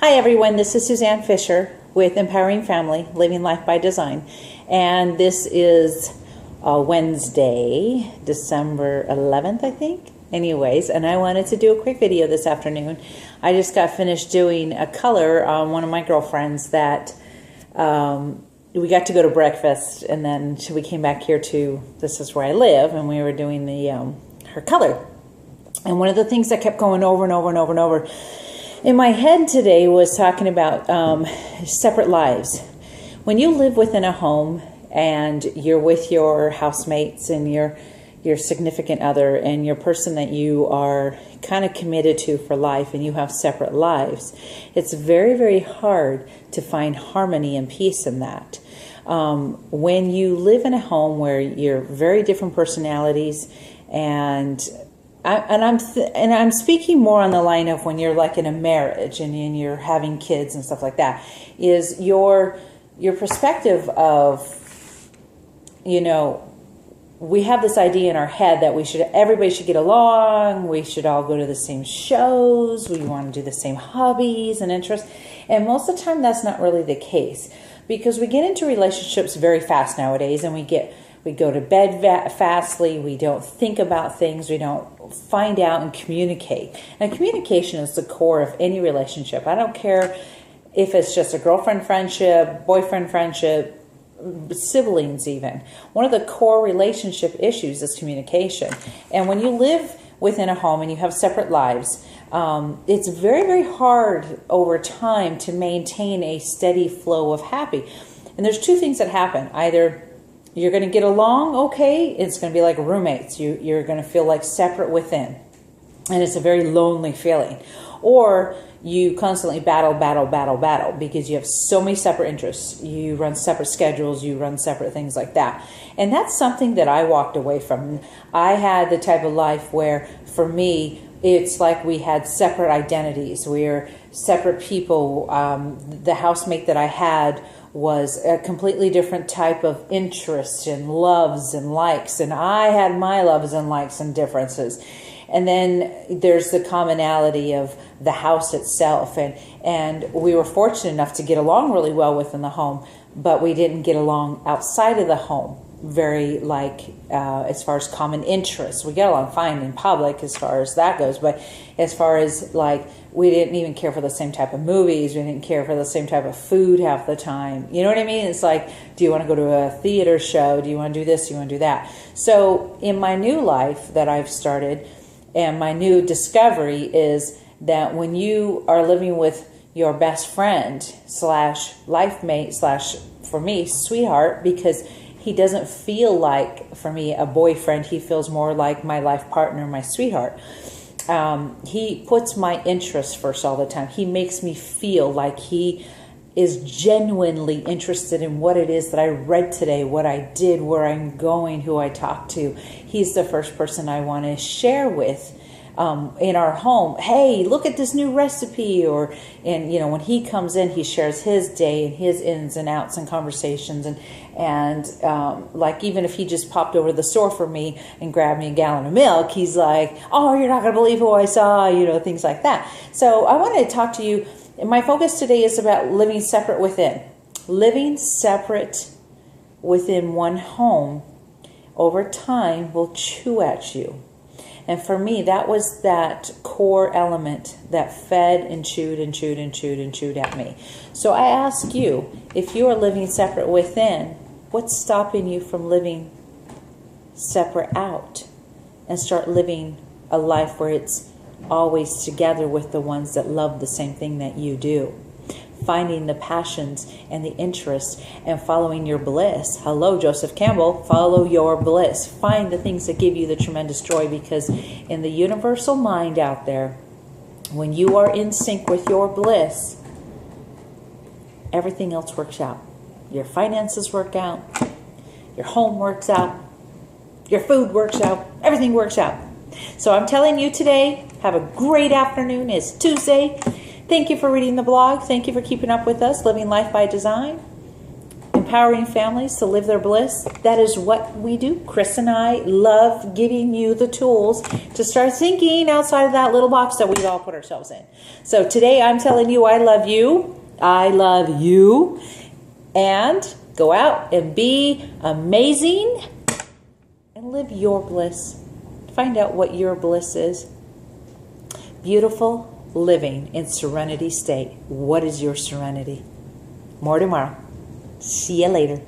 Hi everyone, this is Suzanne Fisher with Empowering Family, Living Life by Design. And this is Wednesday, December 11th, I think. Anyways, and I wanted to do a quick video this afternoon. I just got finished doing a color on one of my girlfriends that we got to go to breakfast, and then we came back here to, this is where I live, and we were doing the her color. And one of the things that kept going over and over and over and over in my head today was talking about separate lives. When you live within a home and you're with your housemates and your significant other and your person that you are kind of committed to for life, and you have separate lives, it's very, very hard to find harmony and peace in that. When you live in a home where you're very different personalities, and I'm speaking more on the line of when you're like in a marriage and you're having kids and stuff like that, is your perspective of, you know, we have this idea in our head that everybody should get along, we should all go to the same shows, we want to do the same hobbies and interests, and most of the time that's not really the case, because we get into relationships very fast nowadays, and we go to bed fastly, we don't think about things, we don't find out and communicate. And communication is the core of any relationship. I don't care if it's just a girlfriend friendship, boyfriend friendship, siblings even. One of the core relationship issues is communication. And when you live within a home and you have separate lives, it's very, very hard over time to maintain a steady flow of happy. And there's two things that happen. Either you're going to get along okay, it's going to be like roommates. You're going to feel like separate within, and it's a very lonely feeling. Or you constantly battle because you have so many separate interests. You run separate schedules, you run separate things like that. And that's something that I walked away from. I had the type of life where, for me, it's like we had separate identities. We're separate people. The housemate that I had was a completely different type of interest and loves and likes, and I had my loves and likes and differences. And then there's the commonality of the house itself, and we were fortunate enough to get along really well within the home, but we didn't get along outside of the home very, as far as common interests. We get along fine in public as far as that goes, but as far as we didn't even care for the same type of movies, we didn't care for the same type of food half the time. You know what I mean? It's like, do you want to go to a theater show? Do you want to do this? Do you want to do that? So in my new life that I've started, and my new discovery is that when you are living with your best friend / life mate / for me, sweetheart, because he doesn't feel like, for me, a boyfriend. He feels more like my life partner, my sweetheart. He puts my interests first all the time. He makes me feel like he is genuinely interested in what it is that I read today, what I did, where I'm going, who I talk to. He's the first person I want to share with in our home. Hey, look at this new recipe. And when he comes in, he shares his day and his ins and outs and conversations. And even if he just popped over to the store for me and grabbed me a gallon of milk, he's like, oh, you're not going to believe who I saw, things like that. So I wanted to talk to you. My focus today is about living separate within. Living separate within one home over time will chew at you. And for me, that was that core element that fed and chewed and chewed and chewed and chewed at me. So I ask you, if you are living separate within, what's stopping you from living separate out and start living a life where it's always together with the ones that love the same thing that you do? Finding the passions and the interests and following your bliss. Hello, Joseph Campbell. Follow your bliss. Find the things that give you the tremendous joy, because in the universal mind out there, when you are in sync with your bliss, everything else works out. Your finances work out. Your home works out. Your food works out. Everything works out. So I'm telling you today, have a great afternoon. It's Tuesday. Thank you for reading the blog. Thank you for keeping up with us, Living Life by Design. empowering families to live their bliss. That is what we do. Chris and I love giving you the tools to start thinking outside of that little box that we've all put ourselves in. So today I'm telling you I love you. I love you. And go out and be amazing and live your bliss. Find out what your bliss is. Beautiful living in serenity state. What is your serenity? More tomorrow. See you later.